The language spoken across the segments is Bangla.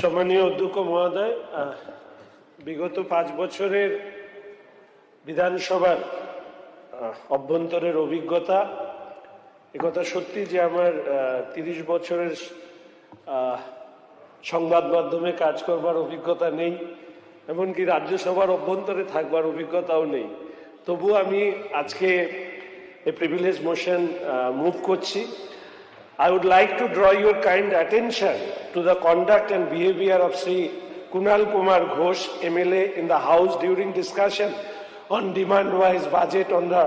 সম্মানীয় অধ্যক্ষ মহোদয়, বিগত 5 বছরের বিধানসভার অভ্যন্তরের অভিজ্ঞতা, একথা সত্যি যে আমার 30 বছরের সংবাদ মাধ্যমে কাজ করবার অভিজ্ঞতা নেই, এমনকি রাজ্যসভার অভ্যন্তরে থাকবার অভিজ্ঞতাও নেই। তবু আমি আজকে এই প্রিভিলেজ মোশন মুভ করছি। I would like to draw your kind attention to the conduct and behavior of Sri Kunal Kumar Ghosh, MLA, in the House during discussion on demand-wise budget on the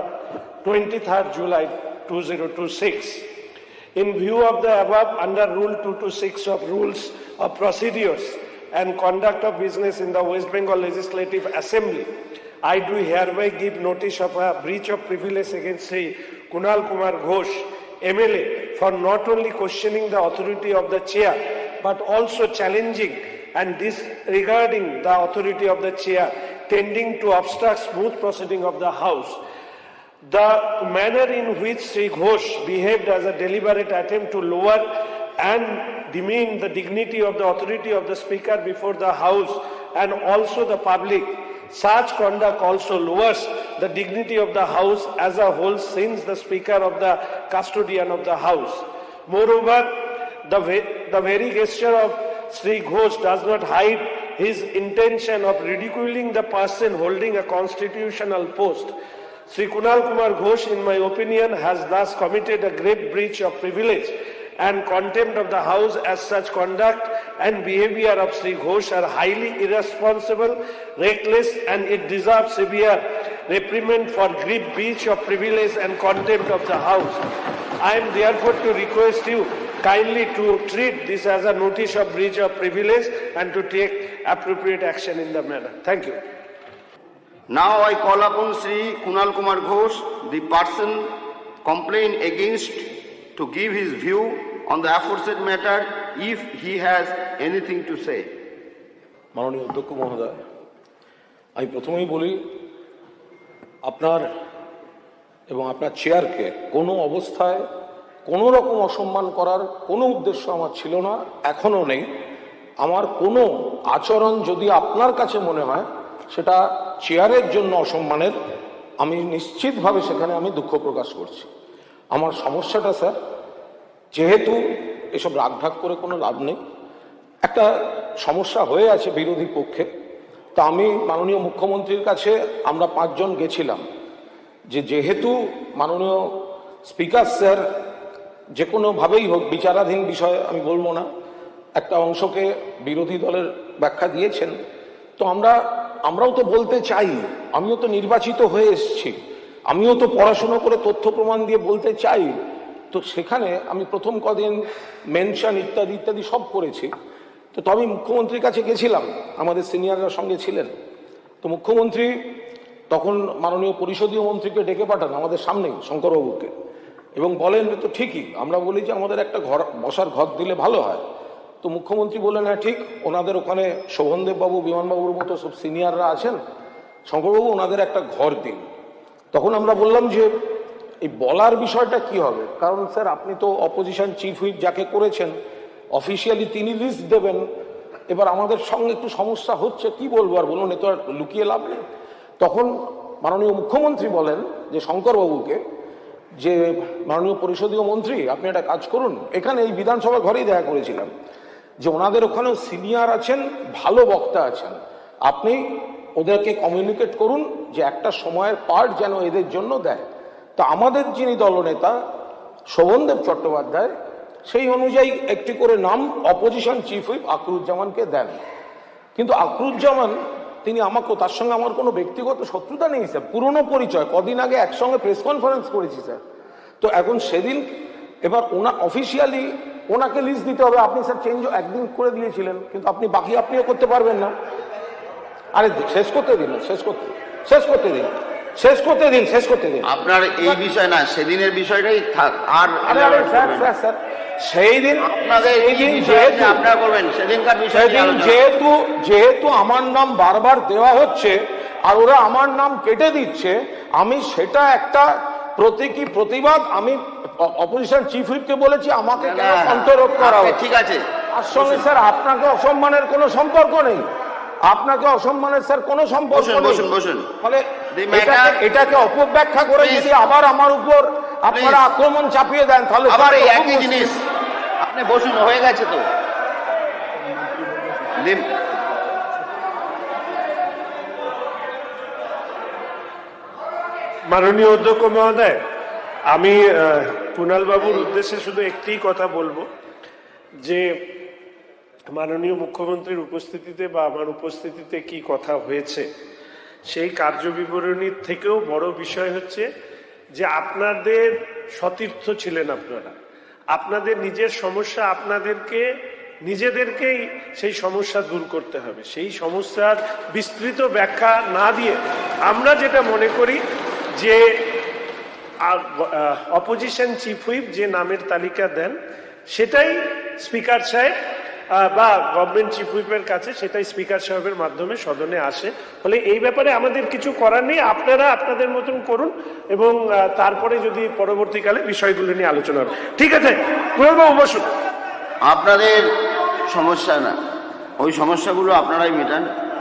23rd July 2026. In view of the above, under Rule 226 of Rules of Procedures and Conduct of Business in the West Bengal Legislative Assembly, I do hereby give notice of a breach of privilege against Sri Kunal Kumar Ghosh, MLA, for not only questioning the authority of the chair, but also challenging and disregarding the authority of the chair, tending to obstruct smooth proceeding of the House. The manner in which Sri Ghosh behaved as a deliberate attempt to lower and demean the dignity of the authority of the Speaker before the House and also the public. Such conduct also lowers the dignity of the House as a whole, since the Speaker of the custodian of the House. Moreover, the very gesture of Sri Ghosh does not hide his intention of ridiculing the person holding a constitutional post. Sri Kunal Kumar Ghosh, in my opinion, has thus committed a grave breach of privilege and contempt of the House, as such conduct and behavior of Sri Ghosh are highly irresponsible, reckless, and it deserves severe reprimand for grave breach of privilege and contempt of the House. I am therefore to request you kindly to treat this as a notice of breach of privilege and to take appropriate action in the matter. Thank you. Now I call upon Sri Kunal Kumar Ghosh, the person complained against, to give his view on the aforesaid matter if he has anything to say. মাননীয় অধ্যক্ষ মহোদয়, আমি প্রথমেই বলি, আপনার এবং আপনার চেয়ারকে কোনো অবস্থায় কোনো রকম অসম্মান করার কোনো উদ্দেশ্য আমার ছিল না, এখনও নেই। আমার কোনো আচরণ যদি আপনার কাছে মনে হয় সেটা চেয়ারের জন্য অসম্মানের, আমি নিশ্চিতভাবে সেখানে আমি দুঃখ প্রকাশ করছি। আমার সমস্যাটা স্যার, যেহেতু এসব রাগঢাক করে কোনো লাভ নেই, একটা সমস্যা হয়ে আছে বিরোধী পক্ষে, তা আমি মাননীয় মুখ্যমন্ত্রীর কাছে আমরা 5 জন গেছিলাম যে যেহেতু মাননীয় স্পিকার স্যার যে কোনোভাবেই হোক, বিচারাধীন বিষয়ে আমি বলবো না, একটা অংশকে বিরোধী দলের ব্যাখ্যা দিয়েছেন, তো আমরাও তো বলতে চাই, আমিও তো নির্বাচিত হয়ে এসেছি, আমিও তো পড়াশুনো করে তথ্য প্রমাণ দিয়ে বলতে চাই। তো সেখানে আমি প্রথম কদিন মেনশন ইত্যাদি ইত্যাদি সব করেছি। তো আমি মুখ্যমন্ত্রীর কাছে গেছিলাম, আমাদের সিনিয়ররা সঙ্গে ছিলেন। তো মুখ্যমন্ত্রী তখন মাননীয় পরিষদীয় মন্ত্রীকে ডেকে পাঠান আমাদের সামনেই, শঙ্করবাবুকে, এবং বলেন তো ঠিকই, আমরা বলি যে আমাদের একটা ঘর, বসার ঘর দিলে ভালো হয়। তো মুখ্যমন্ত্রী বললেন হ্যাঁ ঠিক, ওনাদের ওখানে শোভনদেববাবু, বিমানবাবুর মতো সব সিনিয়ররা আছেন, শঙ্করবাবু ওনাদের একটা ঘর দিন। তখন আমরা বললাম যে এই বলার বিষয়টা কি হবে, কারণ স্যার আপনি তো অপোজিশন চিফ হুইপ যাকে করেছেন, অফিসিয়ালি তিনি লিস্ট দেবেন, এবার আমাদের সঙ্গে একটু সমস্যা হচ্ছে, কি বলবো আর বলুন, এ তো আর লুকিয়ে লাভ নেই। তখন মাননীয় মুখ্যমন্ত্রী বলেন যে শঙ্করবাবুকে, যে মাননীয় পরিষদীয় মন্ত্রী আপনি একটা কাজ করুন, এখানে এই বিধানসভা ঘরেই দেখা করেছিলাম, যে ওনাদের ওখানেও সিনিয়র আছেন, ভালো বক্তা আছেন, আপনি ওদেরকে কমিউনিকেট করুন যে একটা সময়ের পার্ট যেন এদের জন্য দেয়। তা আমাদের যিনি দলনেতা শোভনদেব চট্টোপাধ্যায় সেই অনুযায়ী একটি করে নাম অপোজিশন চিফ হুইপ আকরুজ্জামানকে দেন। কিন্তু আকরুজ্জামান তিনি আমাকেও, তার সঙ্গে আমার কোনো ব্যক্তিগত শত্রুতা নেই স্যার, পুরনো পরিচয়, কদিন আগে একসঙ্গে প্রেস কনফারেন্স করেছি স্যার। তো এখন সেদিন এবার অফিসিয়ালি ওনাকে লিস্ট দিতে হবে, আপনি স্যার চেঞ্জ একদিন করে দিয়েছিলেন, কিন্তু আপনিও করতে পারবেন না। আরে শেষ করতে দিন আপনার এই বিষয় না, সেদিনের বিষয়টাই থাক। আর স্যার সেই দিন যেহেতু আমার নাম বারবার দেওয়া হচ্ছে আর ওরা আমার নাম কেটে দিচ্ছে, আমি সেটা একটা প্রতিবাদ আমি অপোজিশন চিফ হুইপকে বলেছি আমাকে কেন অন্তরোধ করা। ঠিক আছে, তার সঙ্গে স্যার আপনাকে অসম্মানের কোনো সম্পর্ক নেই, আপনাকে অসম্মানের স্যার কোনো সম্পর্ক বসুন, নেই। বসুন, বসুন। ফলে The matter- এটাকে অপব্যাখ্যা করে Please. যদি আবার আমার উপর আপনারা আক্রমণ চাপিয়ে দেন তাহলে আবার স্যার এই তো খুব একই মুশকিল। জিনিস। আপনি বসুন, হয়ে গেছে তো। The- মাননীয় অধ্যক্ষ মহোদয়, আমি কুণাল বাবুর উদ্দেশ্যে শুধু একটিই কথা বলবো যে মাননীয় মুখ্যমন্ত্রীর উপস্থিতিতে বা আমার উপস্থিতিতে কি কথা হয়েছে সেই কার্যবিবরণীর থেকেও বড় বিষয় হচ্ছে যে আপনাদের সতীর্থ ছিলেন আপনারা, আপনাদের নিজের সমস্যা আপনাদেরকে নিজেদেরকেই সেই সমস্যা দূর করতে হবে। সেই সমস্যার বিস্তৃত ব্যাখ্যা না দিয়ে আমরা যেটা মনে করি যে অপোজিশন চিফ হুইপ যে নামের তালিকা দেন সেটাই স্পিকার সাহেব বা গভর্নমেন্ট চিফ হুইপের কাছে সেটাই স্পিকার সাহেবের মাধ্যমে সদনে আসে। ফলে এই ব্যাপারে আমাদের কিছু করার নেই, আপনারা আপনাদের মতন করুন এবং তারপরে যদি পরবর্তীকালে বিষয়গুলো নিয়ে আলোচনা হবে। ঠিক আছে, কুণালবাবু বসুন। আপনাদের সমস্যা না, ওই সমস্যাগুলো আপনারাই মেটান।